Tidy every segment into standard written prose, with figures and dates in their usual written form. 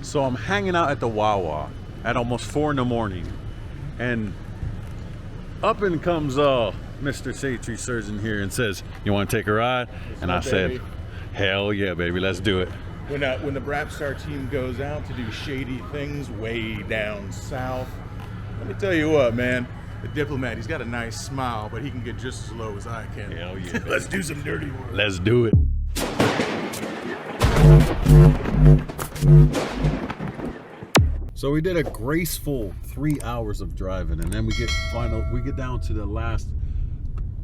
So I'm hanging out at the Wawa at almost 4 in the morning, and up and comes Mr. Safety Surgeon here and says, "You want to take a ride?" And I said, "Hell yeah, baby, let's do it." When the Brapstar team goes out to do shady things way down south, let me tell you what, man. The Diplomat, he's got a nice smile, but he can get just as low as I can. Hell yeah. Let's do some dirty work. Let's do it. So we did a graceful 3 hours of driving, and then we get down to the last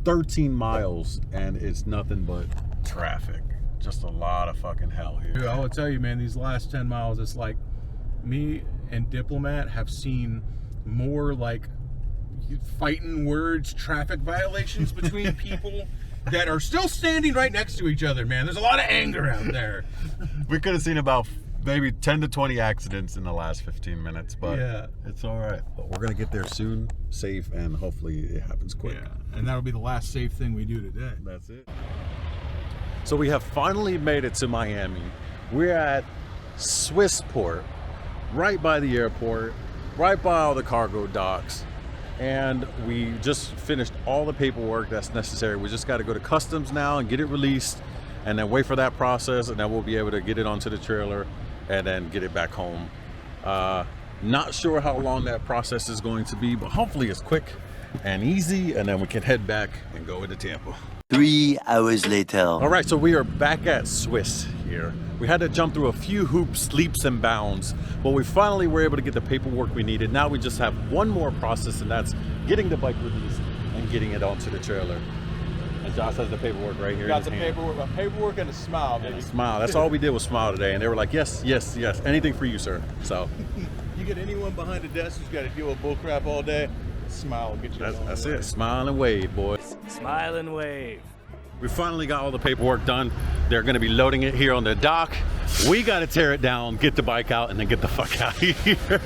13 miles, and it's nothing but traffic. Just a lot of fucking hell here. Dude, I will tell you, man, these last 10 miles, it's like me and Diplomat have seen more like fighting words, traffic violations between people that are still standing right next to each other, man. There's a lot of anger out there. We could have seen about maybe 10 to 20 accidents in the last 15 minutes, but yeah, it's all right. But we're going to get there soon, safe, and hopefully it happens quick. Yeah, and that'll be the last safe thing we do today. That's it. So we have finally made it to Miami. We're at Swissport, right by the airport, right by all the cargo docks. And we just finished all the paperwork that's necessary. We just got to go to customs now and get it released, and then wait for that process, and then we'll be able to get it onto the trailer and then get it back home. Not sure how long that process is going to be, but hopefully it's quick and easy, and then we can head back and go into Tampa. 3 hours later. All right, so we are back at Swiss here. We had to jump through a few hoops, leaps and bounds, but we finally were able to get the paperwork we needed. Now we just have one more process, and that's getting the bike released and getting it onto the trailer. And Josh has the paperwork right here. Got the paperwork and a smile, baby. And a smile. That's all we did was smile today, and they were like, "Yes, yes, yes, anything for you, sir." So you get anyone behind a desk who's got to deal with bullcrap all day, smile will get you. that's it. Smile and wave, boys. Smile and wave. We finally got all the paperwork done. They're going to be loading it here on the dock. We got to tear it down, get the bike out, and then get the fuck out of here.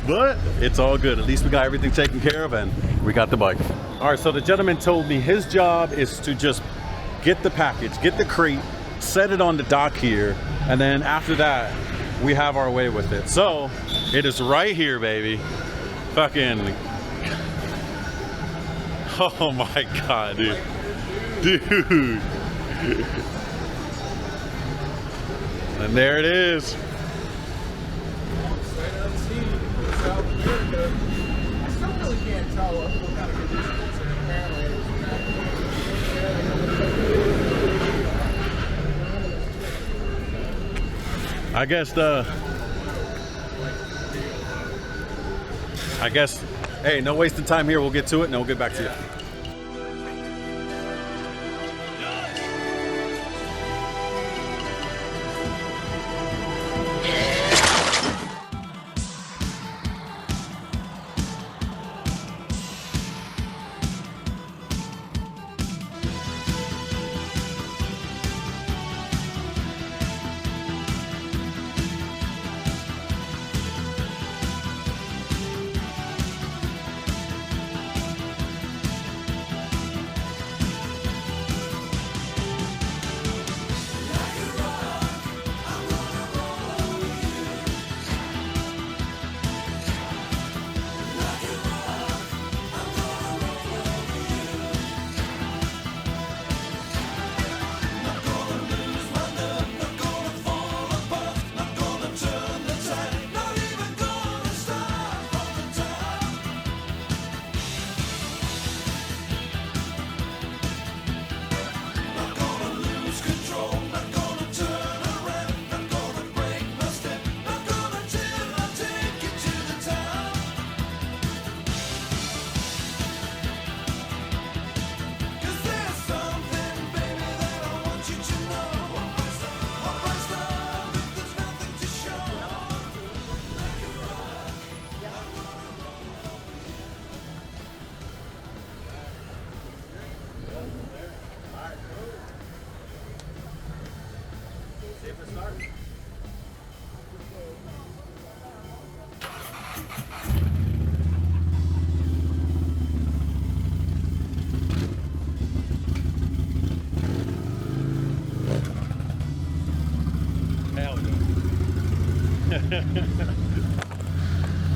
But it's all good. At least we got everything taken care of, and we got the bike. All right, so the gentleman told me his job is to just get the package, get the crate, set it on the dock here, and then after that, we have our way with it. So it is right here, baby. Fucking. Oh my God, dude. Dude. And there it is. Sight unseen, South America. I still really can't tell what kind of conditions and apparently I guess, hey, no wasting time here. We'll get to it and then we'll get back to you.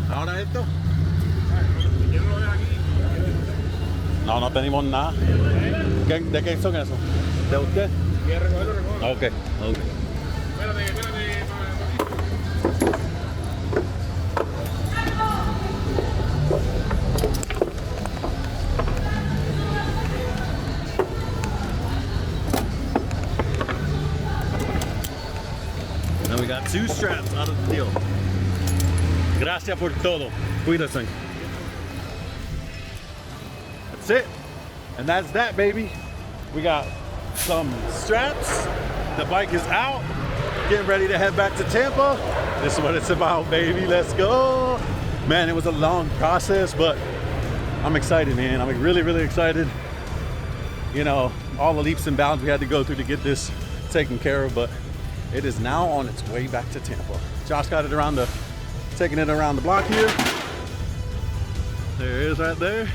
Ahora esto. No, no tenemos nada. ¿De qué son esos? ¿De usted? Ok, ok. And we got 2 straps out of the deal. Gracias por todo. Cuídense. That's it. And that's that, baby. We got some straps. The bike is out. Getting ready to head back to Tampa. This is what it's about, baby. Let's go. Man, it was a long process, but I'm excited, man. I'm really, really excited. You know, all the leaps and bounds we had to go through to get this taken care of, but it is now on its way back to Tampa. Josh got it taking it around the block here. There it is right there.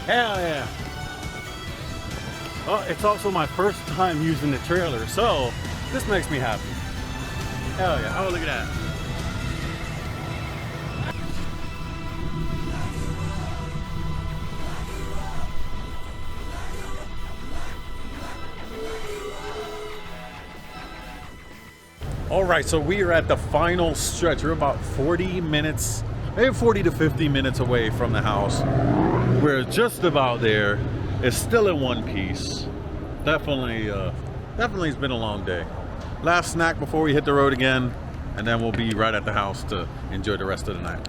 Hell yeah. Oh, it's also my first time using the trailer, so this makes me happy. Hell yeah. Oh, look at that. All right, so we are at the final stretch. We're about 40 minutes, maybe 40 to 50 minutes away from the house. We're just about there. It's still in one piece. Definitely it's been a long day. Last snack before we hit the road again, and then we'll be right at the house to enjoy the rest of the night.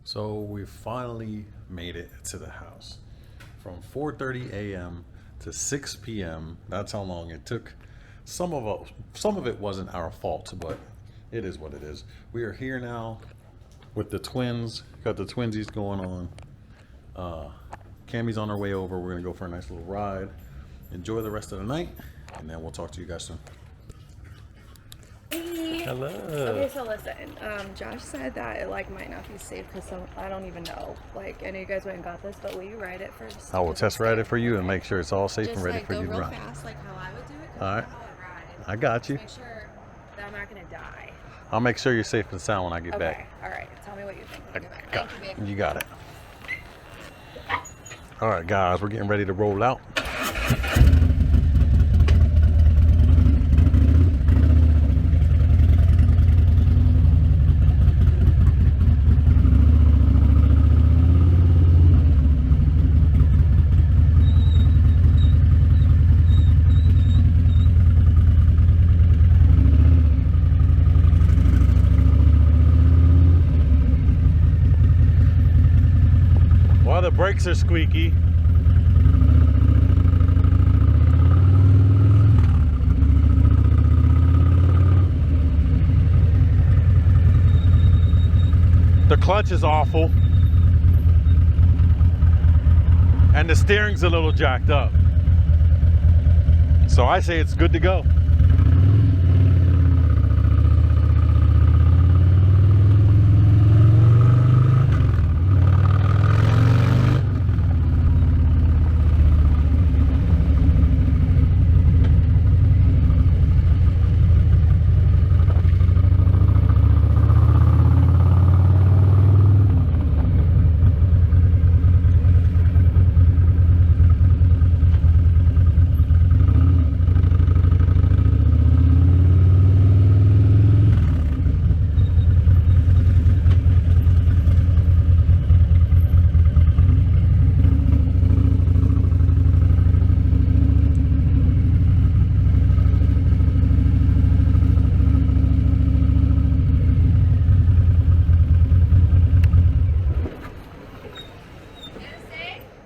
So we finally made it to the house. From 4:30 a.m. to 6 p.m. That's how long it took. Some of it wasn't our fault, but it is what it is. We are here now with the twins. Got the twinsies going on. Cammy's on her way over. We're gonna go for a nice little ride. Enjoy the rest of the night, and then we'll talk to you guys soon. Hey. Hello. Okay, so listen, Josh said that it might not be safe because I don't even know. I know you guys went and got this, but will you ride it first? I will test ride it for you and make sure it's all safe and ready for you to go ride. real fast, like how I would do it. All right. How I ride. I got you. Make sure that I'm not gonna die. I'll make sure you're safe and sound when I get Okay. back. All right. Tell me what you think when you get back. Thank you, babe. You got it. All right, guys, we're getting ready to roll out. While the brakes are squeaky, the clutch is awful, and the steering's a little jacked up. So I say it's good to go.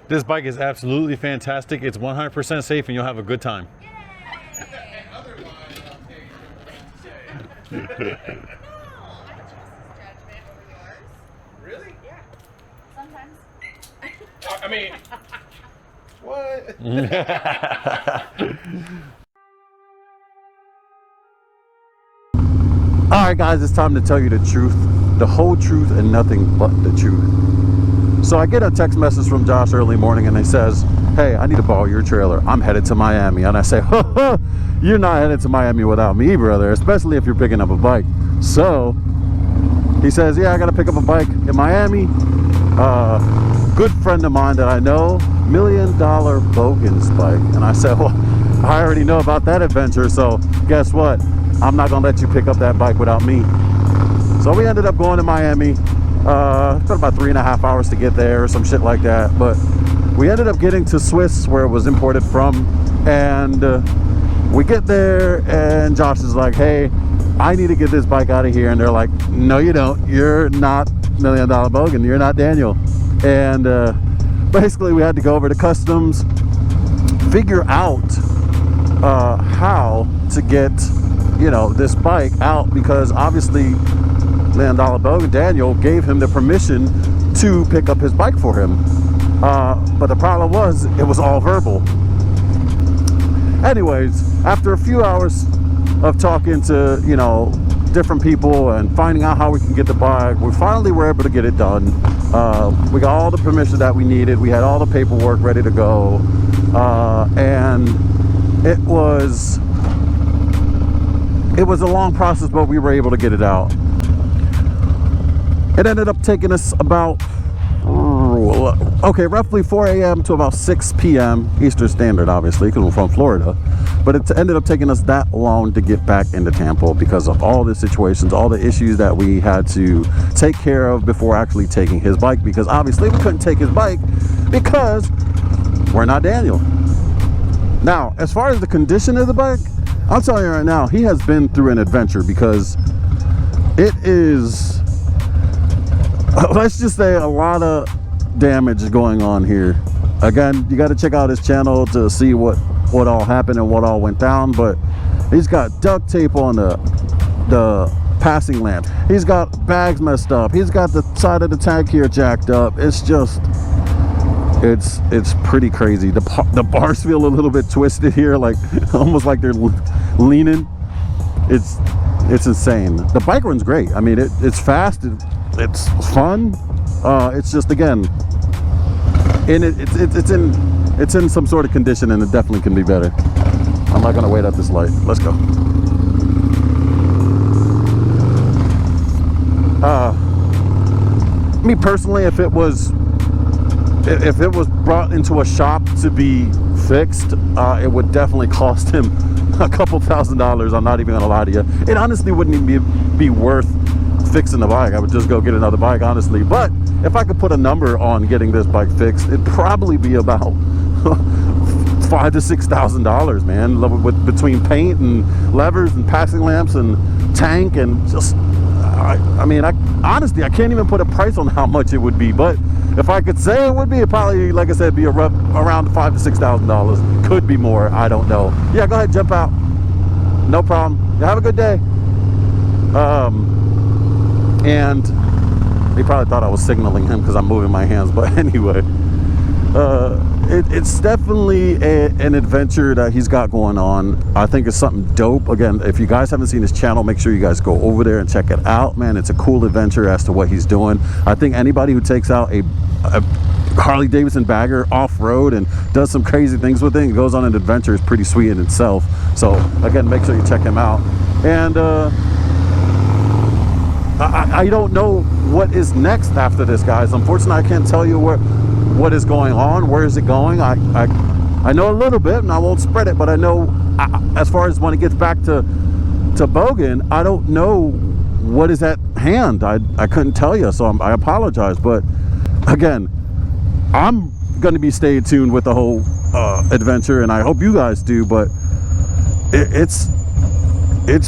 This bike is absolutely fantastic. It's 100% safe and you'll have a good time. Otherwise, I'll tell you what to say. No, I trust his judgment over yours. Really? Yeah. Sometimes. I mean, what? Alright guys, it's time to tell you the truth. The whole truth and nothing but the truth. So I get a text message from Josh early morning and he says, hey, I need to borrow your trailer. I'm headed to Miami. And I say, you're not headed to Miami without me, brother, especially if you're picking up a bike. So he says, yeah, I gotta pick up a bike in Miami. Good friend of mine that I know, $1 Million Bogan's bike. And I said, well, I already know about that adventure, so guess what? I'm not gonna let you pick up that bike without me. So we ended up going to Miami. It took about 3.5 hours to get there or some shit like that. But we ended up getting to Swiss where it was imported from. And we get there and Josh is like, hey, I need to get this bike out of here. And they're like, no, you don't. You're not $1 Million Bogan. You're not Daniel. And basically we had to go over to customs, figure out how to get, you know, this bike out, because obviously $1 Million Bogan, Daniel, gave him the permission to pick up his bike for him. But the problem was, it was all verbal. Anyways, after a few hours of talking to, you know, different people and finding out how we can get the bike, we finally were able to get it done. We got all the permission that we needed. We had all the paperwork ready to go. And it was a long process, but we were able to get it out. It ended up taking us about, roughly 4 a.m. to about 6 p.m. Eastern Standard, obviously, because we're from Florida. But it ended up taking us that long to get back into Tampa because of all the situations, all the issues that we had to take care of before actually taking his bike, because obviously we couldn't take his bike because we're not Daniel. Now, as far as the condition of the bike, I'll tell you right now, he has been through an adventure, because it is, let's just say, a lot of damage going on here. Again, you got to check out his channel to see what all happened and what all went down. But he's got duct tape on the passing lamp. He's got bags messed up. He's got the side of the tank here jacked up. It's just, it's pretty crazy. The bars feel a little bit twisted here, like almost like they're leaning. It's insane. The bike runs great. I mean, it's fast. It's fun. It's just, again, it's in some sort of condition, and it definitely can be better. I'm not gonna wait at this light. Let's go. Me personally, if it was brought into a shop to be fixed, it would definitely cost him a couple $1,000s. I'm not even gonna lie to you. It honestly wouldn't even be worth fixing the bike. I would just go get another bike, honestly. But if I could put a number on getting this bike fixed, it'd probably be about $5,000 to $6,000, man, between paint and levers and passing lamps and tank and just, I mean, honestly, I can't even put a price on how much it would be. But if I could say it would be, it probably, like I said, be around $5,000 to $6,000. Could be more. I don't know. Yeah, go ahead, jump out. No problem. Yeah, have a good day. And he probably thought I was signaling him because I'm moving my hands. But anyway, it's definitely an adventure that he's got going on. I think it's something dope. Again, if you guys haven't seen his channel, make sure you guys go over there and check it out, man. It's a cool adventure as to what he's doing. I think anybody who takes out a Harley Davidson bagger off-road and does some crazy things with it and goes on an adventure is pretty sweet in itself. So again, make sure you check him out. And I don't know what is next after this, guys. Unfortunately, I can't tell you what is going on. Where is it going? I know a little bit, and I won't spread it, but I know as far as when it gets back to Bogan, I don't know what is at hand. I couldn't tell you, so I apologize. But again, I'm going to be staying tuned with the whole adventure, and I hope you guys do. But it's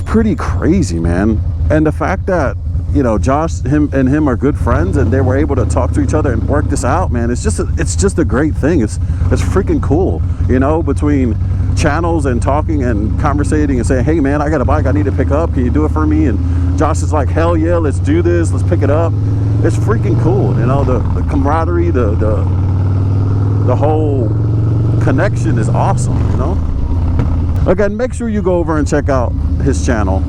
pretty crazy, man. And the fact that you know, Josh, him are good friends, and they were able to talk to each other and work this out, man. It's just a great thing. It's freaking cool, you know, between channels and talking and conversating and saying, hey man, I got a bike I need to pick up, can you do it for me? And Josh is like, hell yeah, let's do this, let's pick it up. It's freaking cool, you know, the camaraderie, the whole connection is awesome, you know. Again, make sure you go over and check out his channel.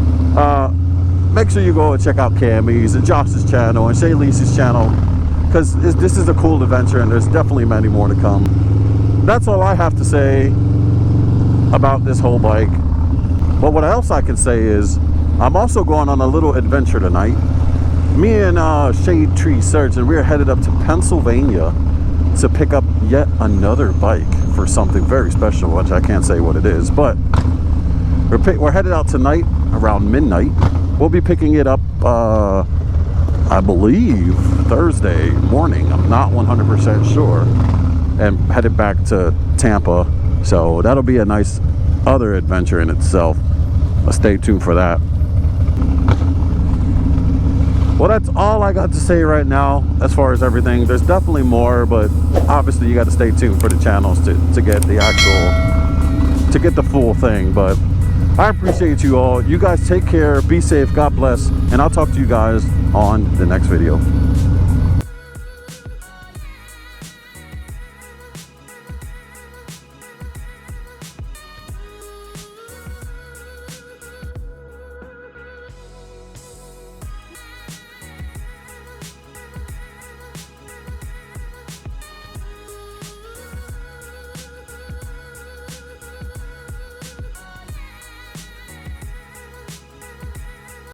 Make sure you go and check out Cammy's and Josh's channel and Shay Leese's channel, because this is a cool adventure and there's definitely many more to come. That's all I have to say about this whole bike. But what else I can say is I'm also going on a little adventure tonight. Me and Shade Tree Surgeon, we're headed up to Pennsylvania to pick up yet another bike for something very special, which I can't say what it is, but we're headed out tonight around midnight. We'll be picking it up I believe Thursday morning, I'm not 100% sure, and headed back to Tampa. So that'll be a nice other adventure in itself. Stay tuned for that. Well, that's all I got to say right now as far as everything. There's definitely more, but obviously you got to stay tuned for the channels to get the actual, to get the full thing. But I appreciate you all. You guys take care, be safe, God bless, and I'll talk to you guys on the next video.